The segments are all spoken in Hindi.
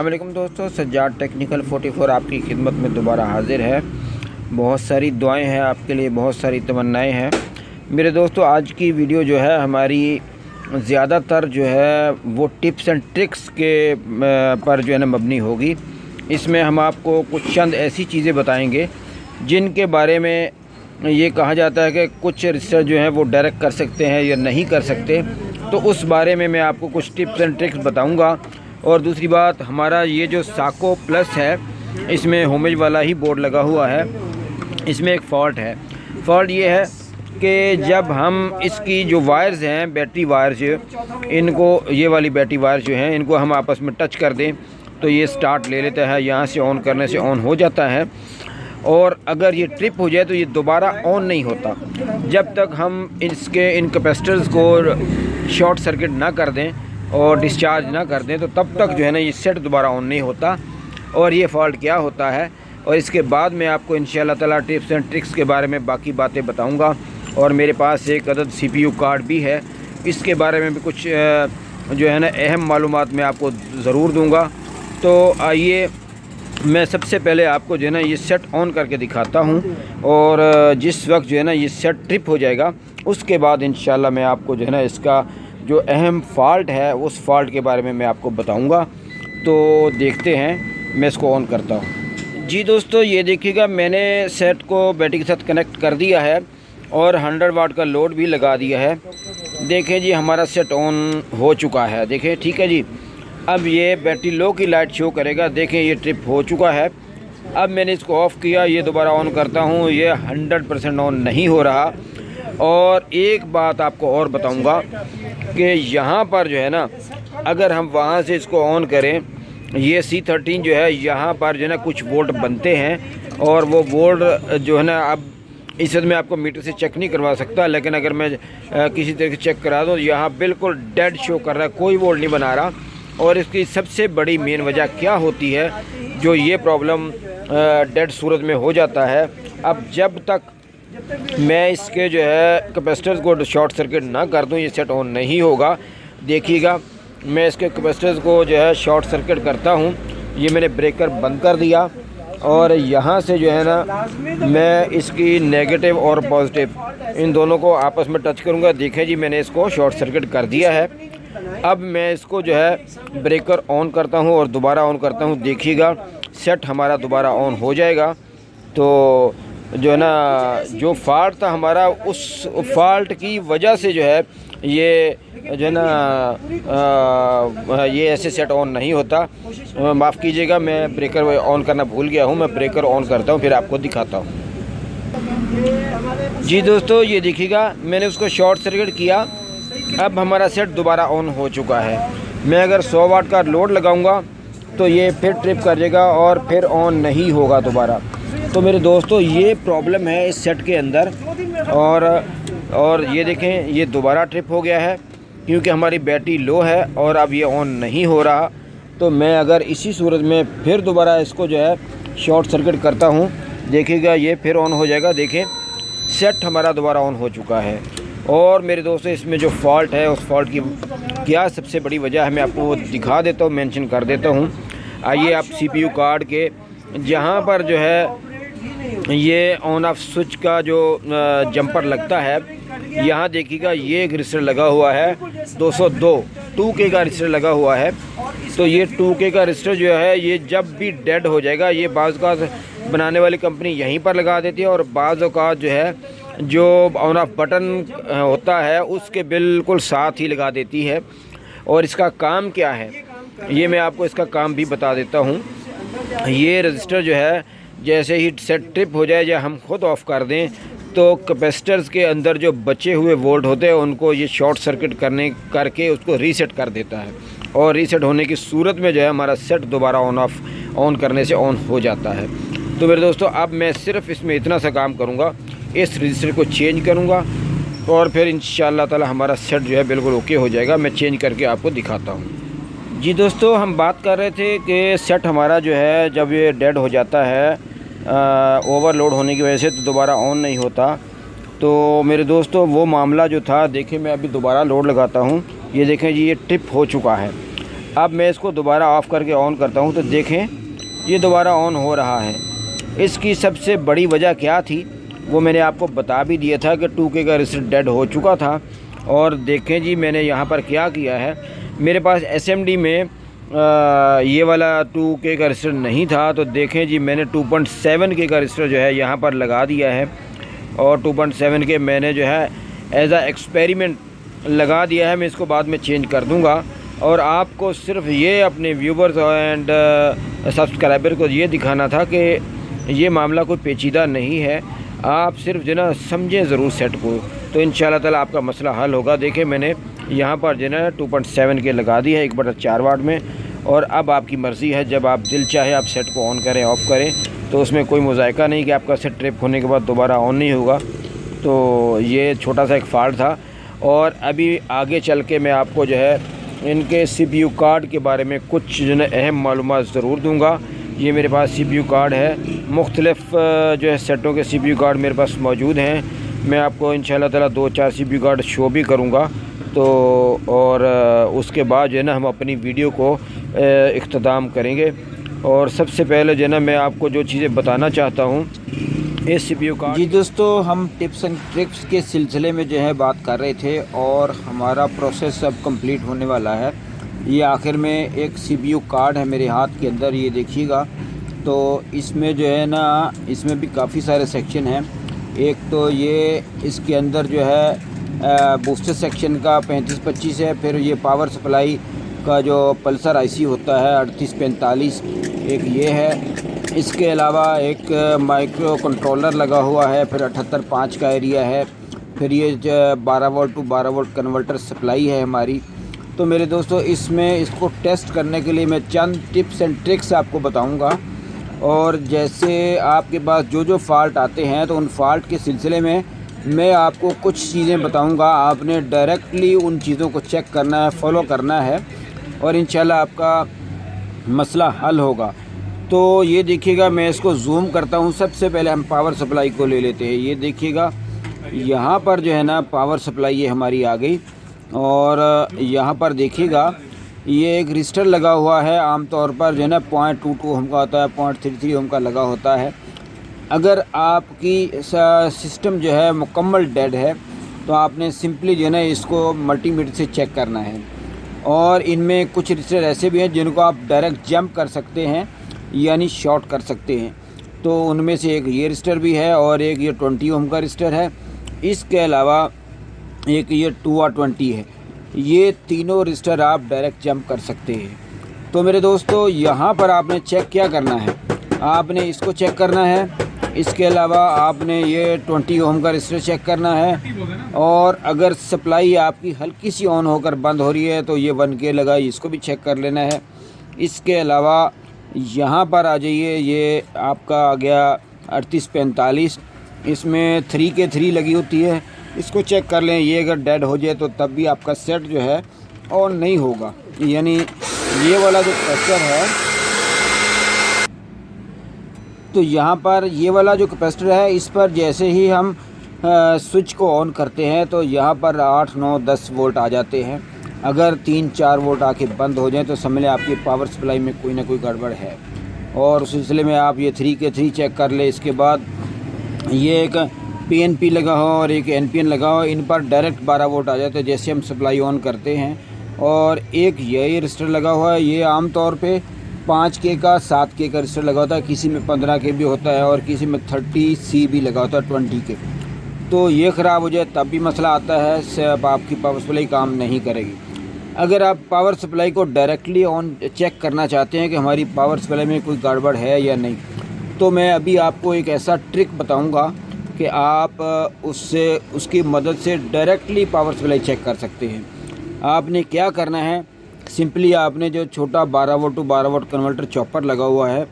वालेकुम दोस्तों, सज्जाद टेक्निकल 44 आपकी खिदमत में दोबारा हाज़िर है। बहुत सारी दुआएं हैं आपके लिए, बहुत सारी तमन्नाएं हैं मेरे दोस्तों। आज की वीडियो जो है हमारी ज़्यादातर जो है वो टिप्स एंड ट्रिक्स के पर जो है ना मबनी होगी। इसमें हम आपको कुछ चंद ऐसी चीज़ें बताएंगे जिनके बारे में ये कहा जाता है कि कुछ रिसर्च जो है वो डायरेक्ट कर सकते हैं या नहीं कर सकते, तो उस बारे में मैं आपको कुछ टिप्स एंड ट्रिक्स बताऊंगा। और दूसरी बात, हमारा ये जो साको प्लस है इसमें होमेज वाला ही बोर्ड लगा हुआ है। इसमें एक फ़ॉल्ट है। फ़ॉल्ट ये है कि जब हम इसकी जो वायर्स हैं, बैटरी वायर्स, इनको, ये वाली बैटरी वायर्स जो हैं, इनको हम आपस में टच कर दें तो ये स्टार्ट ले लेता है। यहाँ से ऑन करने से ऑन हो जाता है, और अगर ये ट्रिप हो जाए तो ये दोबारा ऑन नहीं होता। जब तक हम इसके इन कैपेसिटर्स को शॉर्ट सर्किट ना कर दें और डिस्चार्ज ना कर दें तो तब तक जो है ना ये सेट दोबारा ऑन नहीं होता। और ये फ़ॉल्ट क्या होता है, और इसके बाद मैं आपको इंशाअल्लाह ताला टिप्स एंड ट्रिक्स के बारे में बाकी बातें बताऊंगा। और मेरे पास एक अदद CPU कार्ड भी है, इसके बारे में भी कुछ जो है ना अहम मालूमात मैं आपको ज़रूर दूंगा। तो आइए मैं सबसे पहले आपको जो है ना ये सेट ऑन करके दिखाता हूं, और जिस वक्त जो है ना ये सेट ट्रिप हो जाएगा उसके बाद इंशाल्लाह मैं आपको जो है ना इसका जो अहम फ़ॉल्ट है उस फॉल्ट के बारे में मैं आपको बताऊंगा। तो देखते हैं, मैं इसको ऑन करता हूं। जी दोस्तों, ये देखिएगा, मैंने सेट को बैटरी के साथ कनेक्ट कर दिया है और 100 वाट का लोड भी लगा दिया है। देखें जी, हमारा सेट ऑन हो चुका है। देखें, ठीक है जी। अब ये बैटरी लो की लाइट शो करेगा। देखें, ये ट्रिप हो चुका है। अब मैंने इसको ऑफ़ किया, ये दोबारा ऑन करता हूँ, ये 100% ऑन नहीं हो रहा। और एक बात आपको और बताऊँगा कि यहाँ पर जो है ना, अगर हम वहाँ से इसको ऑन करें, ये C13 जो है, यहाँ पर जो है ना कुछ वोल्ट बनते हैं, और वो वोल्ट जो है ना, अब इस में आपको मीटर से चेक नहीं करवा सकता, लेकिन अगर मैं किसी तरह से चेक करा दूँ, यहाँ बिल्कुल डेड शो कर रहा है, कोई वोल्ट नहीं बना रहा। और इसकी सबसे बड़ी मेन वजह क्या होती है, जो ये प्रॉब्लम डेड सूरत में हो जाता है। अब जब तक मैं इसके जो है कैपेसिटर्स को शॉर्ट सर्किट ना कर दूं, ये सेट ऑन नहीं होगा। देखिएगा, मैं इसके कैपेसिटर्स को जो है शॉर्ट सर्किट करता हूं। ये मैंने ब्रेकर बंद कर दिया, और यहाँ से जो है ना मैं इसकी नेगेटिव और पॉजिटिव इन दोनों को आपस में टच करूँगा। देखें जी, मैंने इसको शॉर्ट सर्किट कर दिया है। अब मैं इसको जो है ब्रेकर ऑन करता हूं और दोबारा ऑन करता हूं। देखिएगा, सेट हमारा दोबारा ऑन हो जाएगा। तो जो है ना, जो फॉल्ट था हमारा, उस फॉल्ट की वजह से जो है ये जो है ना ये ऐसे सेट ऑन नहीं होता। माफ़ कीजिएगा, मैं ब्रेकर ऑन करना भूल गया हूं। मैं ब्रेकर ऑन करता हूं, फिर आपको दिखाता हूं। जी दोस्तों, ये देखिएगा, मैंने उसको शॉर्ट सर्किट किया। अब हमारा सेट दोबारा ऑन हो चुका है। मैं अगर 100 वाट का लोड लगाऊंगा तो ये फिर ट्रिप कर जाएगा और फिर ऑन नहीं होगा दोबारा। तो मेरे दोस्तों, ये प्रॉब्लम है इस सेट के अंदर। और ये देखें, ये दोबारा ट्रिप हो गया है क्योंकि हमारी बैटरी लो है और अब ये ऑन नहीं हो रहा। तो मैं अगर इसी सूरत में फिर दोबारा इसको जो है शॉर्ट सर्किट करता हूँ, देखिएगा ये फिर ऑन हो जाएगा। देखें, सेट हमारा दोबारा ऑन हो चुका है। और मेरे दोस्तों, इसमें जो फॉल्ट है, उस फॉल्ट की क्या सबसे बड़ी वजह है, मैं आपको दिखा देता हूँ, मेंशन कर देता हूँ। आइए, आप CPU कार्ड के जहाँ पर जो है ये ऑन ऑफ स्विच का जो जंपर लगता है, यहाँ देखिएगा, ये एक रजिस्टर लगा हुआ है 202 2K का रजिस्टर लगा हुआ है। तो ये 2K का रजिस्टर जो है, ये जब भी डेड हो जाएगा, ये बाज़ का बनाने वाली कंपनी यहीं पर लगा देती है, और बाज़ का जो है जो ऑन ऑफ बटन होता है उसके बिल्कुल साथ ही लगा देती है। और इसका काम क्या है, ये मैं आपको इसका काम भी बता देता हूँ। ये रजिस्टर जो है, जैसे ही सेट ट्रिप हो जाए या हम खुद ऑफ़ कर दें, तो कैपेसिटर्स के अंदर जो बचे हुए वोल्ट होते हैं उनको ये शॉर्ट सर्किट करके उसको रीसेट कर देता है। और रीसेट होने की सूरत में जो है हमारा सेट दोबारा ऑन करने से ऑन हो जाता है। तो मेरे दोस्तों, अब मैं सिर्फ इसमें इतना सा काम करूँगा, इस रजिस्टर को चेंज करूँगा, और फिर इंशाअल्लाह ताला हमारा सेट जो है बिल्कुल ओके हो जाएगा। मैं चेंज करके आपको दिखाता हूँ। जी दोस्तों, हम बात कर रहे थे कि सेट हमारा जो है जब ये डेड हो जाता है ओवरलोड होने की वजह से, तो दोबारा ऑन नहीं होता। तो मेरे दोस्तों, वो मामला जो था, देखिए मैं अभी दोबारा लोड लगाता हूँ। ये देखें जी, ये ट्रिप हो चुका है। अब मैं इसको दोबारा ऑफ़ करके ऑन करता हूँ तो देखें ये दोबारा ऑन हो रहा है। इसकी सबसे बड़ी वजह क्या थी वो मैंने आपको बता भी दिया था कि 2K का रजिस्टर डेड हो चुका था। और देखें जी मैंने यहाँ पर क्या किया है, मेरे पास SMD में ये वाला 2K का रजिस्टर नहीं था, तो देखें जी मैंने 2.7K का रजिस्टर जो है यहाँ पर लगा दिया है। और 2.7K मैंने जो है एज आ एक्सपेरिमेंट लगा दिया है। मैं इसको बाद में चेंज कर दूँगा। और आपको सिर्फ ये अपने व्यूवर्स एंड सब्सक्राइबर को ये दिखाना था कि ये मामला कोई पेचीदा नहीं है, आप सिर्फ जो ना समझें ज़रूर सेट को, तो इंशाल्लाह ताला आपका मसला हल होगा। देखिए मैंने यहाँ पर जो है 2.7K लगा दी है 1/4 वाट में। और अब आपकी मर्ज़ी है, जब आप दिल चाहे आप सेट को ऑन करें ऑफ़ करें, तो उसमें कोई मुज़ायका नहीं कि आपका सेट ट्रिप होने के बाद दोबारा ऑन नहीं होगा। तो ये छोटा सा एक फ़ॉल्ट था। और अभी आगे चल के मैं आपको जो है इनके CPU कार्ड के बारे में कुछ जो है अहम मालूमात ज़रूर दूँगा। ये मेरे पास CPU कार्ड है, मुख्तलिफ़ जो है सेटों के CPU कार्ड मेरे पास मौजूद हैं। मैं आपको इंशाल्लाह ताला 2-4 CPU कार्ड शो भी करूँगा। तो और उसके बाद जो है ना हम अपनी वीडियो को इख्तिताम करेंगे। और सबसे पहले जो है ना मैं आपको जो चीज़ें बताना चाहता हूँ इस CPU कार्ड जी दोस्तों, हम टिप्स एंड ट्रिक्स के सिलसिले में जो है बात कर रहे थे और हमारा प्रोसेस अब कंप्लीट होने वाला है। ये आखिर में एक CPU कार्ड है मेरे हाथ के अंदर, ये देखिएगा। तो इसमें जो है ना इसमें भी काफ़ी सारे सेक्शन हैं। एक तो ये इसके अंदर जो है बूस्टर सेक्शन का 3525 है। फिर ये पावर सप्लाई का जो पल्सर IC होता है 3845 एक ये है। इसके अलावा एक माइक्रो कंट्रोलर लगा हुआ है। फिर 785 का एरिया है। फिर ये 12 volt to 12 volt converter supply है हमारी। तो मेरे दोस्तों इसमें इसको टेस्ट करने के लिए मैं चंद टिप्स एंड ट्रिक्स आपको बताऊंगा। और जैसे आपके पास जो जो फ़ॉल्ट आते हैं तो उन फ़ॉल्ट के सिलसिले में मैं आपको कुछ चीज़ें बताऊंगा। आपने डायरेक्टली उन चीज़ों को चेक करना है, फॉलो करना है और इंशाल्लाह आपका मसला हल होगा। तो ये देखिएगा, मैं इसको जूम करता हूँ। सबसे पहले हम पावर सप्लाई को ले लेते हैं। ये देखिएगा यहाँ पर जो है ना पावर सप्लाई ये हमारी आ गई। और यहाँ पर देखिएगा ये एक रजिस्टर लगा हुआ है। आमतौर पर जो है ना 0.22 ओम का होता है, 0.33 ओम का लगा होता है। अगर आपकी सिस्टम जो है मुकम्मल डेड है तो आपने सिंपली जो है ना इसको मल्टीमीटर से चेक करना है। और इनमें कुछ रजिस्टर ऐसे भी हैं जिनको आप डायरेक्ट जंप कर सकते हैं यानी शॉर्ट कर सकते हैं। तो उनमें से एक ये रजिस्टर भी है और एक ये 20 ओम का रजिस्टर है। इसके अलावा एक ये 2R20 है। ये तीनों रजिस्टर आप डायरेक्ट जंप कर सकते हैं। तो मेरे दोस्तों यहाँ पर आपने चेक क्या करना है, आपने इसको चेक करना है। इसके अलावा आपने ये 20 ओम का रजिस्टर चेक करना है। और अगर सप्लाई आपकी हल्की सी ऑन होकर बंद हो रही है तो ये 1K लगा, इसको भी चेक कर लेना है। इसके अलावा यहाँ पर आ जाइए, ये आपका आ गया 3845, इसमें 3K3 लगी होती है, इसको चेक कर लें। ये अगर डेड हो जाए तो तब भी आपका सेट जो है ऑन नहीं होगा। यानी ये वाला जो कैपेसिटर है, तो यहाँ पर ये वाला जो कैपेसिटर है इस पर जैसे ही हम स्विच को ऑन करते हैं तो यहाँ पर 8, 9, 10 वोल्ट आ जाते हैं। अगर 3-4 वोल्ट आके बंद हो जाए तो समझ लें आपकी पावर सप्लाई में कोई ना कोई गड़बड़ है। और उस सिलसिले में आप ये 3K3 चेक कर ले। इसके बाद ये एक PNP लगा हो और एक NPN लगा हो, इन पर डायरेक्ट 12 वोल्ट आ जाते हैं जैसे हम सप्लाई ऑन करते हैं। और एक यही रजिस्टर लगा हुआ है, ये आम तौर पे 5K का 7K का रजिस्टर लगा होता है, किसी में 15K भी होता है और किसी में 30C भी लगा होता है 20K। तो ये ख़राब हो जाए तब भी मसला आता है, सिर्फ आपकी पावर सप्लाई काम नहीं करेगी। अगर आप पावर सप्लाई को डायरेक्टली ऑन चेक करना चाहते हैं कि हमारी पावर सप्लाई में कोई गड़बड़ है या नहीं, तो मैं अभी आपको एक ऐसा ट्रिक बताऊंगा कि आप उसकी मदद से डायरेक्टली पावर सप्लाई चेक कर सकते हैं। आपने क्या करना है, सिंपली आपने जो छोटा 12 volt to 12 volt converter chopper लगा हुआ है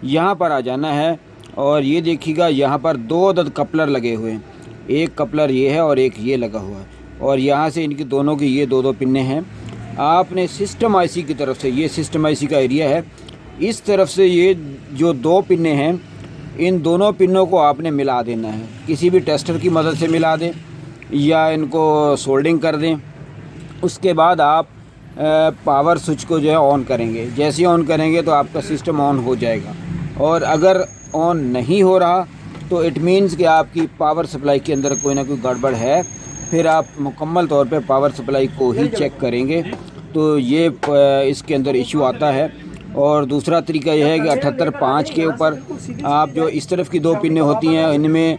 यहाँ पर आ जाना है। और ये देखिएगा यहाँ पर 2 अदद कपलर लगे हुए हैं, एक कपलर ये है और एक ये लगा हुआ है। और यहाँ से इनकी दोनों की ये 2-2 पिन्ने हैं। आपने सिस्टम IC की तरफ से, ये सिस्टम IC का एरिया है, इस तरफ से ये जो 2 पिन्ने हैं इन दोनों पिनों को आपने मिला देना है। किसी भी टेस्टर की मदद से मिला दें या इनको सोल्डिंग कर दें। उसके बाद आप पावर स्विच को जो है ऑन करेंगे। जैसे ही ऑन करेंगे तो आपका सिस्टम ऑन हो जाएगा, और अगर ऑन नहीं हो रहा तो इट मीन्स कि आपकी पावर सप्लाई के अंदर कोई ना कोई गड़बड़ है। फिर आप मुकम्मल तौर पे पावर सप्लाई को ही चेक करेंगे तो ये इसके अंदर इशू आता है। और दूसरा तरीका यह है कि 78.5 के ऊपर आप जो इस तरफ की 2 पिनें होती हैं इनमें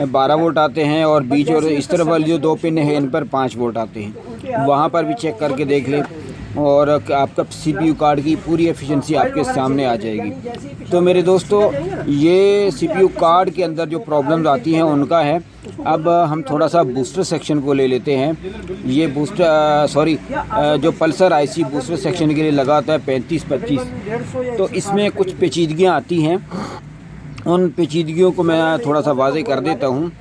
12 वोल्ट आते हैं, और बीच और इस तरफ वाली जो 2 पिनें हैं इन पर 5 वोल्ट आते हैं। वहाँ पर भी चेक करके देख लें और आपका CPU कार्ड की पूरी एफिशिएंसी आपके सामने आ जाएगी। तो मेरे दोस्तों, ये CPU कार्ड के अंदर जो प्रॉब्लम्स आती हैं उनका है। अब हम थोड़ा सा बूस्टर सेक्शन को ले लेते हैं। ये जो पल्सर IC बूस्टर सेक्शन के लिए लगा होता है 3525, तो इसमें कुछ पेचीदगियाँ आती हैं। उन पेचीदगियों को मैं थोड़ा सा वाज़ेह कर देता हूँ।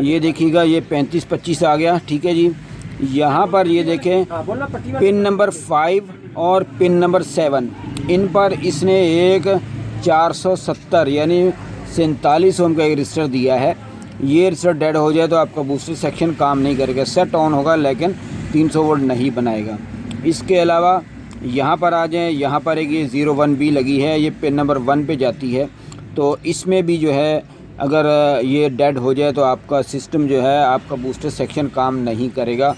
ये देखिएगा, ये 3525 आ गया, ठीक है जी। यहाँ पर ये देखें, पिन नंबर 5 और पिन नंबर 7, इन पर इसने एक 470 यानी 47 ओम का एक रजिस्टर दिया है। ये रजिस्टर डेड हो जाए तो आपका बूस्टर सेक्शन काम नहीं करेगा। सेट ऑन होगा लेकिन 300 वोल्ट नहीं बनाएगा। इसके अलावा यहाँ पर आ जाएं, यहाँ पर एक ये 01B लगी है, ये पिन नंबर 1 पे जाती है। तो इसमें भी जो है अगर ये डेड हो जाए तो आपका सिस्टम जो है, आपका बूस्टर सेक्शन काम नहीं करेगा,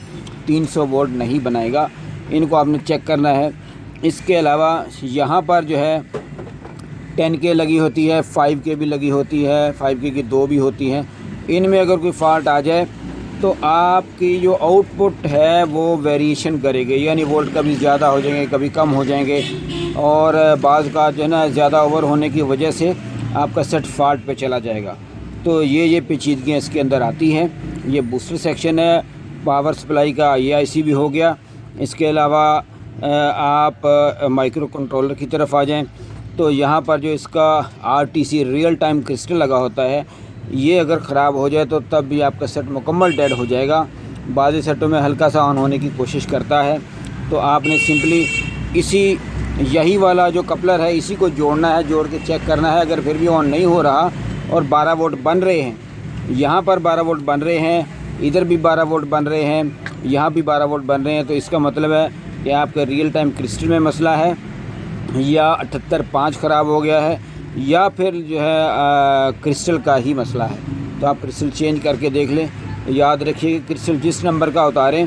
300 वोल्ट नहीं बनाएगा। इनको आपने चेक करना है। इसके अलावा यहाँ पर जो है 10K लगी होती है, 5K भी लगी होती है, 5K की 2 भी होती हैं। इनमें अगर कोई फॉल्ट आ जाए तो आपकी जो आउटपुट है वो वेरिएशन करेगी, यानी वोल्ट कभी ज़्यादा हो जाएंगे, कभी कम हो जाएंगे, और बाज़ का जो है ना ज़्यादा ओवर होने की वजह से आपका सेट फॉल्ट पे चला जाएगा। तो ये पेचीदगियाँ इसके अंदर आती हैं। ये बूस्टर सेक्शन है, पावर सप्लाई का AIC भी हो गया। इसके अलावा आप माइक्रो कंट्रोलर की तरफ आ जाएं तो यहाँ पर जो इसका RTC रियल टाइम क्रिस्टल लगा होता है, ये अगर ख़राब हो जाए तो तब भी आपका सेट मुकम्मल डेड हो जाएगा। बाज़ सेटों में हल्का सा ऑन होने की कोशिश करता है, तो आपने सिंपली यही वाला जो कपलर है इसी को जोड़ना है, जोड़ के चेक करना है। अगर फिर भी ऑन नहीं हो रहा और 12 वोल्ट बन रहे हैं, यहाँ पर 12 वोल्ट बन रहे हैं, इधर भी 12 वोल्ट बन रहे हैं, यहाँ भी 12 वोल्ट बन रहे हैं, तो इसका मतलब है कि आपका रियल टाइम क्रिस्टल में मसला है, या 78.5 ख़राब हो गया है, या फिर जो है क्रिस्टल का ही मसला है। तो आप क्रिस्टल चेंज करके देख लें। याद रखिए कि क्रिस्टल जिस नंबर का उतारें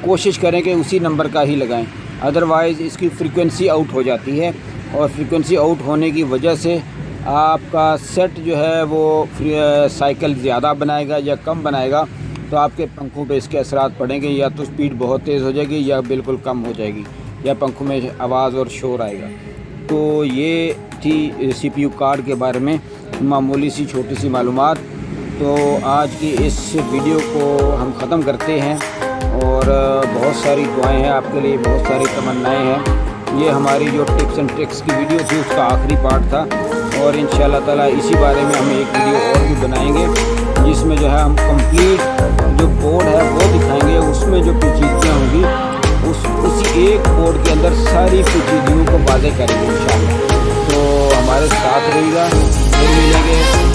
कोशिश करें कि उसी नंबर का ही लगाएं, अदरवाइज़ इसकी फ्रीक्वेंसी आउट हो जाती है, और फ्रीक्वेंसी आउट होने की वजह से आपका सेट जो है वो साइकिल ज़्यादा बनाएगा या कम बनाएगा, तो आपके पंखों पे इसके असरात पड़ेंगे। या तो स्पीड बहुत तेज़ हो जाएगी या बिल्कुल कम हो जाएगी, या पंखों में आवाज़ और शोर आएगा। तो ये थी CPU कार्ड के बारे में मामूली सी छोटी सी मालूमात। तो आज की इस वीडियो को हम ख़त्म करते हैं, और बहुत सारी दुआएं हैं आपके लिए, बहुत सारी तमन्नाएं हैं। ये हमारी जो टिप्स एंड ट्रिक्स की वीडियो थी उसका आखिरी पार्ट था, और इंशाल्लाह ताला इसी बारे में हम एक वीडियो और भी बनाएंगे जिसमें जो है हम कंप्लीट जो बोर्ड है वो दिखाएंगे। उसमें जो पेचीदगियाँ होंगी उसी एक बोर्ड के अंदर सारी पेचीदगियों को वाज़ेह करेंगे इंशाल्लाह। तो हमारे साथ रहिएगा, फिर मिलेंगे।